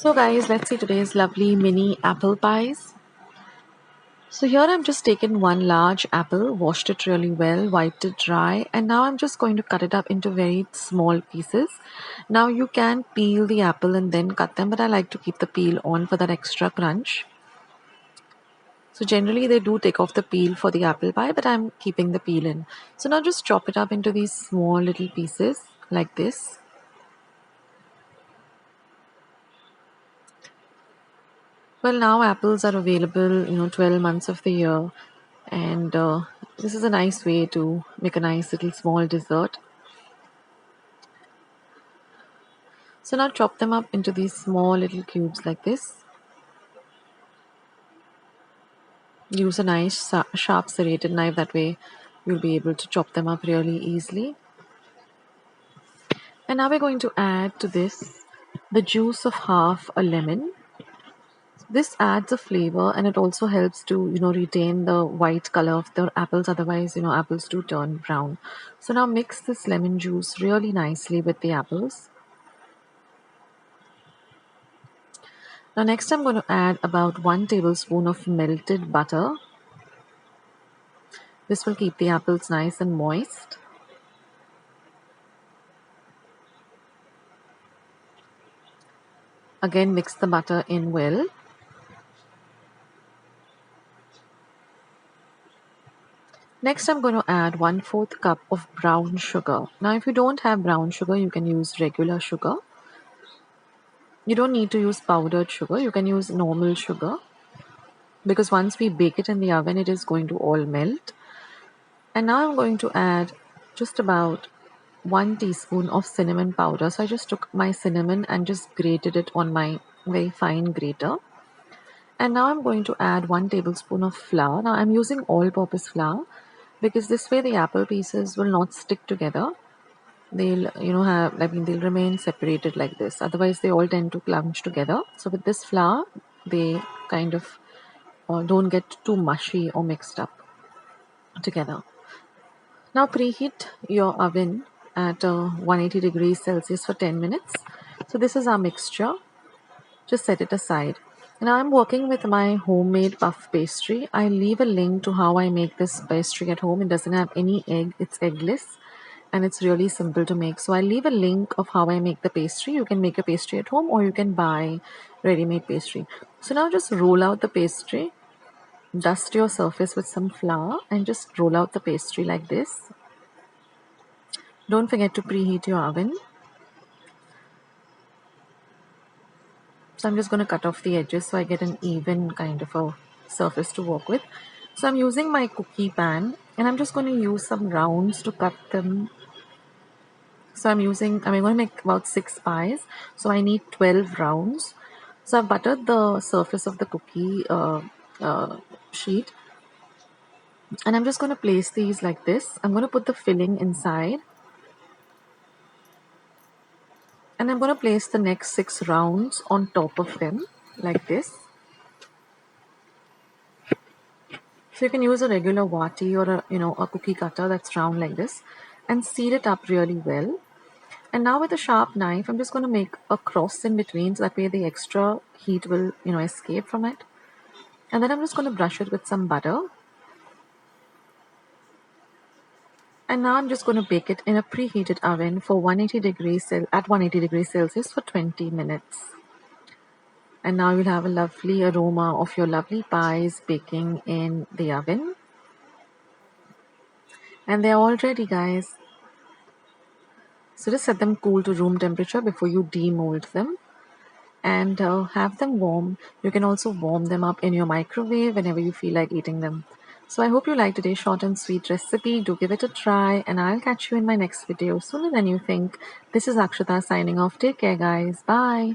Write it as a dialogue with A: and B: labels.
A: So guys, let's see today's lovely mini apple pies. So here I'm just taken one large apple, washed it really well, wiped it dry, and now I'm just going to cut it up into very small pieces. Now you can peel the apple and then cut them, but I like to keep the peel on for that extra crunch. So generally they do take off the peel for the apple pie, but I'm keeping the peel in. So now just chop it up into these small little pieces like this. Well, now apples are available, 12 months of the year, and this is a nice way to make a nice little small dessert. So now chop them up into these small little cubes like this. Use a nice sharp serrated knife, that way you'll be able to chop them up really easily. And now we're going to add to this the juice of half a lemon. This adds a flavor and it also helps to retain the white color of the apples, otherwise apples do turn brown. So now mix this lemon juice really nicely with the apples. Now next I'm going to add about 1 tablespoon of melted butter. This will keep the apples nice and moist. Again, mix the butter in well. Next, I'm going to add 1/4 cup of brown sugar. Now, if you don't have brown sugar, you can use regular sugar. You don't need to use powdered sugar. You can use normal sugar, because once we bake it in the oven, it is going to all melt. And now I'm going to add just about 1 teaspoon of cinnamon powder. So I just took my cinnamon and just grated it on my very fine grater. And now I'm going to add 1 tablespoon of flour. Now I'm using all-purpose flour, because this way the apple pieces will not stick together. They'll they'll remain separated like this. Otherwise they all tend to clump together. So with this flour, they kind of don't get too mushy or mixed up together. Now preheat your oven at 180 degrees Celsius for 10 minutes. So this is our mixture. Just set it aside. Now I'm working with my homemade puff pastry. I leave a link to how I make this pastry at home. It doesn't have any egg. It's eggless and it's really simple to make. So I'll leave a link of how I make the pastry. You can make a pastry at home or you can buy ready-made pastry. So now just roll out the pastry. Dust your surface with some flour and just roll out the pastry like this. Don't forget to preheat your oven. So I'm just going to cut off the edges so I get an even kind of a surface to work with. So I'm using my cookie pan and I'm just going to use some rounds to cut them. So I'm going to make about 6 pies. So I need 12 rounds. So I've buttered the surface of the cookie sheet. And I'm just going to place these like this. I'm going to put the filling inside. And I'm going to place the next 6 rounds on top of them like this. So you can use a regular wati or a cookie cutter that's round like this and seal it up really well. And now with a sharp knife, I'm just going to make a cross in between so that way the extra heat will escape from it. And then I'm just going to brush it with some butter. And now I'm just going to bake it in a preheated oven for 180 degrees Celsius for 20 minutes. And now you'll have a lovely aroma of your lovely pies baking in the oven. And they're all ready, guys. So just set them cool to room temperature before you demold them. And have them warm. You can also warm them up in your microwave whenever you feel like eating them. So I hope you liked today's short and sweet recipe. Do give it a try and I'll catch you in my next video sooner than you think. This is Akshata signing off. Take care, guys. Bye.